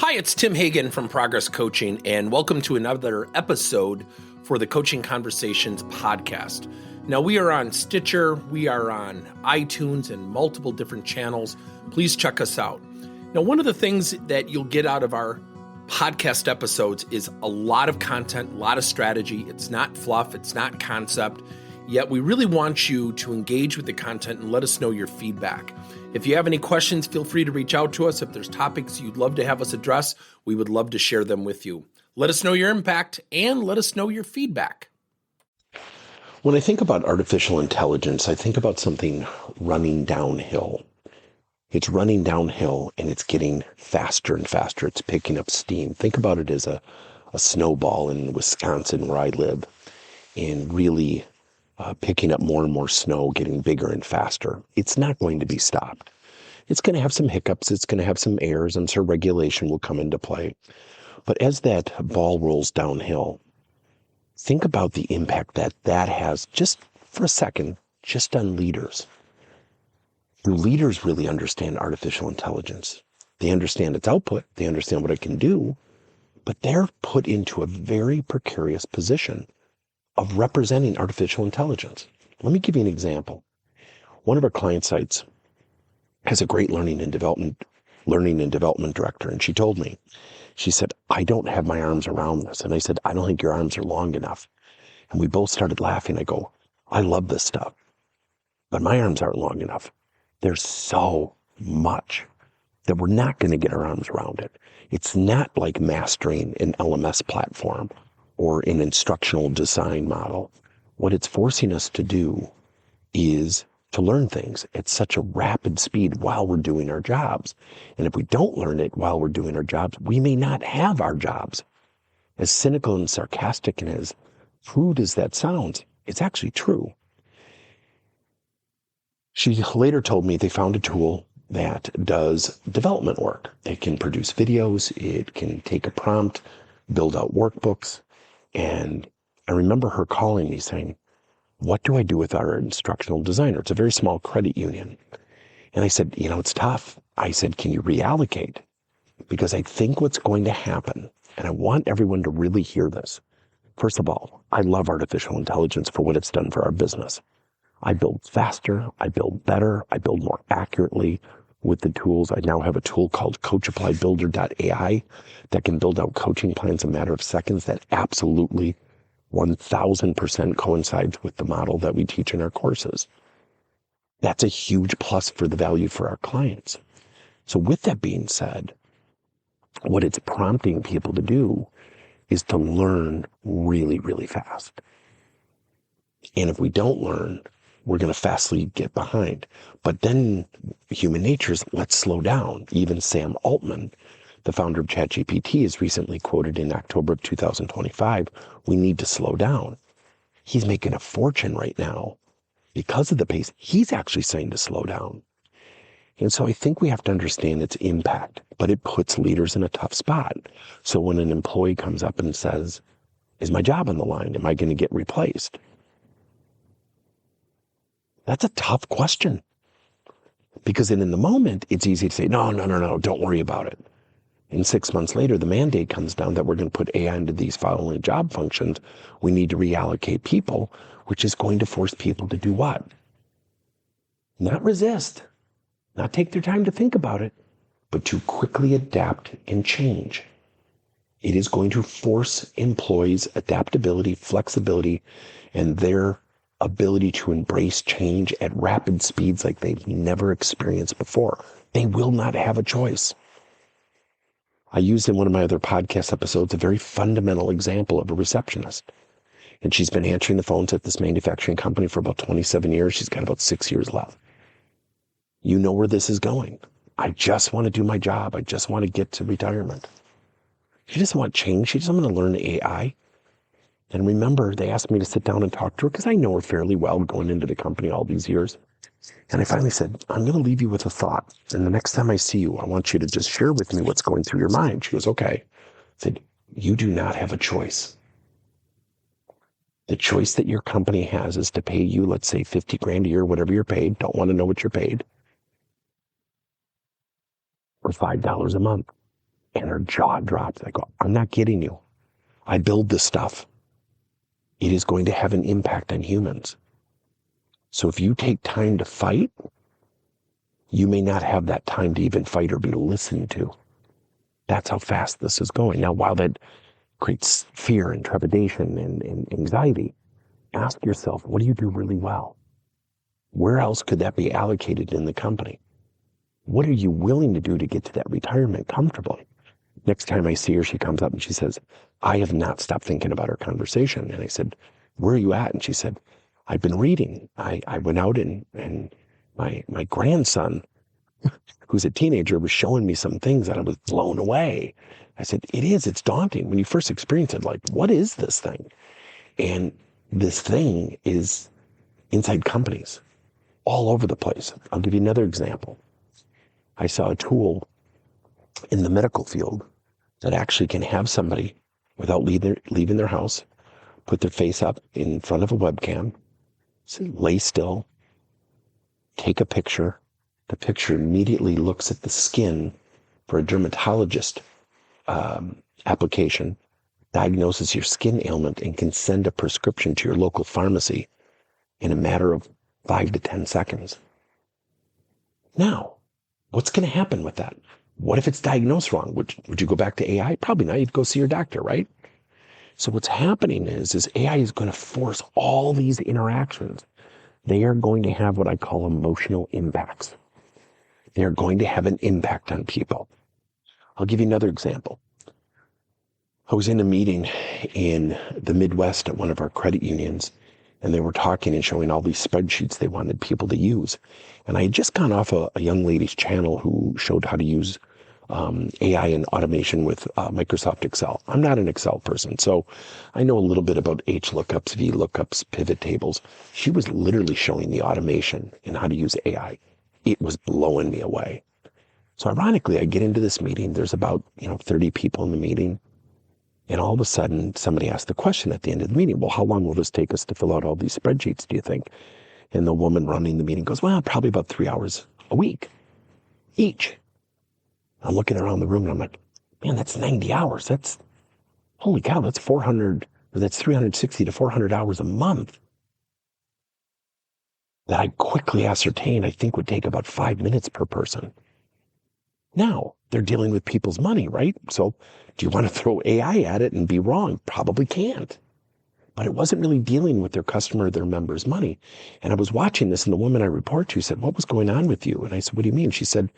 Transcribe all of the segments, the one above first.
Hi, it's Tim Hagen from Progress Coaching, and welcome to another episode for the Coaching Conversations podcast. Now, we are on Stitcher, we are on iTunes, and multiple different channels. Please check us out. Now, one of the things that you'll get out of our podcast episodes is a lot of content, a lot of strategy. It's not fluff, it's not concept, yet we really want you to engage with the content and let us know your feedback. If you have any questions, feel free to reach out to us. If there's topics you'd love to have us address, we would love to share them with you. Let us know your impact and let us know your feedback. When I think about artificial intelligence, I think about something running downhill. It's running downhill and it's getting faster and faster. It's picking up steam. Think about it as a snowball in Wisconsin where I live, and really picking up more and more snow, getting bigger and faster. It's not going to be stopped. It's going to have some hiccups. It's going to have some errors. I'm sure regulation will come into play. But as that ball rolls downhill, think about the impact that has, just for a second, just on leaders. Do leaders really understand artificial intelligence? They understand its output. They understand what it can do. But they're put into a very precarious position of representing artificial intelligence. Let me give you an example. One of our client sites has a great learning and development director, and she told me, she said, I don't have my arms around this. And I said, I don't think your arms are long enough. And we both started laughing. I go, I love this stuff, but my arms aren't long enough. There's so much that we're not going to get our arms around it. It's not like mastering an LMS platform or an instructional design model. What it's forcing us to do is to learn things at such a rapid speed while we're doing our jobs. And if we don't learn it while we're doing our jobs, we may not have our jobs. As cynical and sarcastic and as crude as that sounds, it's actually true. She later told me they found a tool that does development work. It can produce videos, it can take a prompt, build out workbooks. And I remember her calling me saying, what do I do with our instructional designer? It's a very small credit union. And I said, it's tough. I said, can you reallocate? Because I think what's going to happen, and I want everyone to really hear this. First of all, I love artificial intelligence for what it's done for our business. I build faster, I build better, I build more accurately with the tools. I now have a tool called coachappliedbuilder.ai that can build out coaching plans in a matter of seconds that absolutely 1000% coincides with the model that we teach in our courses. That's a huge plus for the value for our clients. So with that being said, what it's prompting people to do is to learn really, really fast. And if we don't learn, we're going to fastly get behind. But then human nature is, let's slow down. Even Sam Altman, the founder of ChatGPT, is recently quoted in October of 2025, we need to slow down. He's making a fortune right now because of the pace. He's actually saying to slow down. And so I think we have to understand its impact, but it puts leaders in a tough spot. So when an employee comes up and says, is my job on the line? Am I going to get replaced? That's a tough question, because then in the moment, it's easy to say, no, don't worry about it. And 6 months later, the mandate comes down that we're going to put AI into these following job functions. We need to reallocate people, which is going to force people to do what? Not resist, not take their time to think about it, but to quickly adapt and change. It is going to force employees' adaptability, flexibility, and their ability to embrace change at rapid speeds like they've never experienced before. They will not have a choice. I used in one of my other podcast episodes a very fundamental example of a receptionist. And she's been answering the phones at this manufacturing company for about 27 years. She's got about 6 years left. You know where this is going. I just want to do my job. I just want to get to retirement. She doesn't want change. She doesn't want to learn AI. And remember, they asked me to sit down and talk to her because I know her fairly well going into the company all these years. And I finally said, I'm going to leave you with a thought. And the next time I see you, I want you to just share with me what's going through your mind. She goes, okay. I said, you do not have a choice. The choice that your company has is to pay you, let's say, 50 grand a year, whatever you're paid. Don't want to know what you're paid. Or $5 a month. And her jaw drops. I go, I'm not kidding you. I build this stuff. It is going to have an impact on humans. So if you take time to fight, you may not have that time to even fight or be listened to. That's how fast this is going. Now, while that creates fear and trepidation and anxiety, ask yourself, what do you do really well? Where else could that be allocated in the company? What are you willing to do to get to that retirement comfortably? Next time I see her, she comes up and she says, I have not stopped thinking about our conversation. And I said, where are you at? And she said, I've been reading. I went out and my grandson, who's a teenager, was showing me some things that I was blown away. I said, it's daunting. When you first experience it, like, what is this thing? And this thing is inside companies all over the place. I'll give you another example. I saw a tool in the medical field that actually can have somebody, without leaving their house, put their face up in front of a webcam, lay still, take a picture. The picture immediately looks at the skin for a dermatologist application, diagnoses your skin ailment, and can send a prescription to your local pharmacy in a matter of 5 to 10 seconds. Now, what's going to happen with that? What if it's diagnosed wrong? Would you go back to AI? Probably not. You'd go see your doctor, right? So what's happening is AI is going to force all these interactions. They are going to have what I call emotional impacts. They're going to have an impact on people. I'll give you another example. I was in a meeting in the Midwest at one of our credit unions, and they were talking and showing all these spreadsheets they wanted people to use. And I had just gone off a young lady's channel who showed how to use AI and automation with Microsoft Excel. I'm not an Excel person, so I know a little bit about H lookups, V lookups, pivot tables. She was literally showing the automation and how to use AI. It was blowing me away. So ironically, I get into this meeting. There's about 30 people in the meeting. And all of a sudden, somebody asked the question at the end of the meeting, well, how long will this take us to fill out all these spreadsheets, do you think? And the woman running the meeting goes, well, probably about 3 hours a week each. I'm looking around the room and I'm like, man, that's 90 hours. Holy cow, that's 360 to 400 hours a month. That I quickly ascertained I think would take about 5 minutes per person. Now, they're dealing with people's money, right? So do you want to throw AI at it and be wrong? Probably can't. But it wasn't really dealing with their customer or their member's money. And I was watching this, and the woman I report to said, what was going on with you? And I said, what do you mean? She said,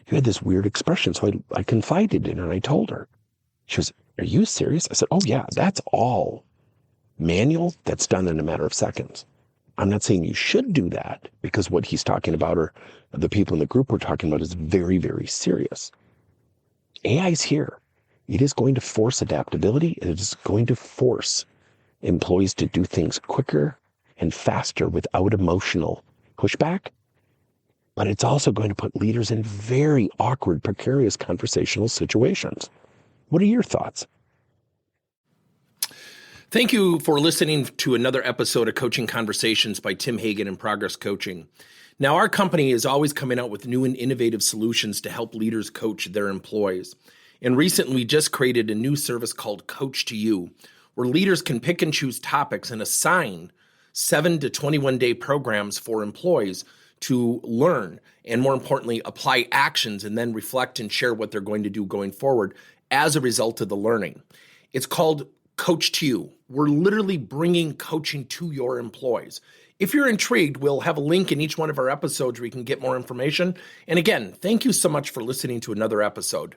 you had this weird expression. So I confided in her and I told her. She was, are you serious? I said, oh yeah, that's all manual. That's done in a matter of seconds. I'm not saying you should do that, because what he's talking about, or the people in the group we're talking about, is very, very serious. AI is here. It is going to force adaptability. It is going to force employees to do things quicker and faster without emotional pushback. But it's also going to put leaders in very awkward, precarious conversational situations. What are your thoughts? Thank you for listening to another episode of Coaching Conversations by Tim Hagen and Progress Coaching. Now, our company is always coming out with new and innovative solutions to help leaders coach their employees. And recently, we just created a new service called Coach to You, where leaders can pick and choose topics and assign 7 to 21-day programs for employees to learn, and more importantly, apply actions and then reflect and share what they're going to do going forward as a result of the learning. It's called Coach to You. We're literally bringing coaching to your employees. If you're intrigued, we'll have a link in each one of our episodes where you can get more information. And again, thank you so much for listening to another episode.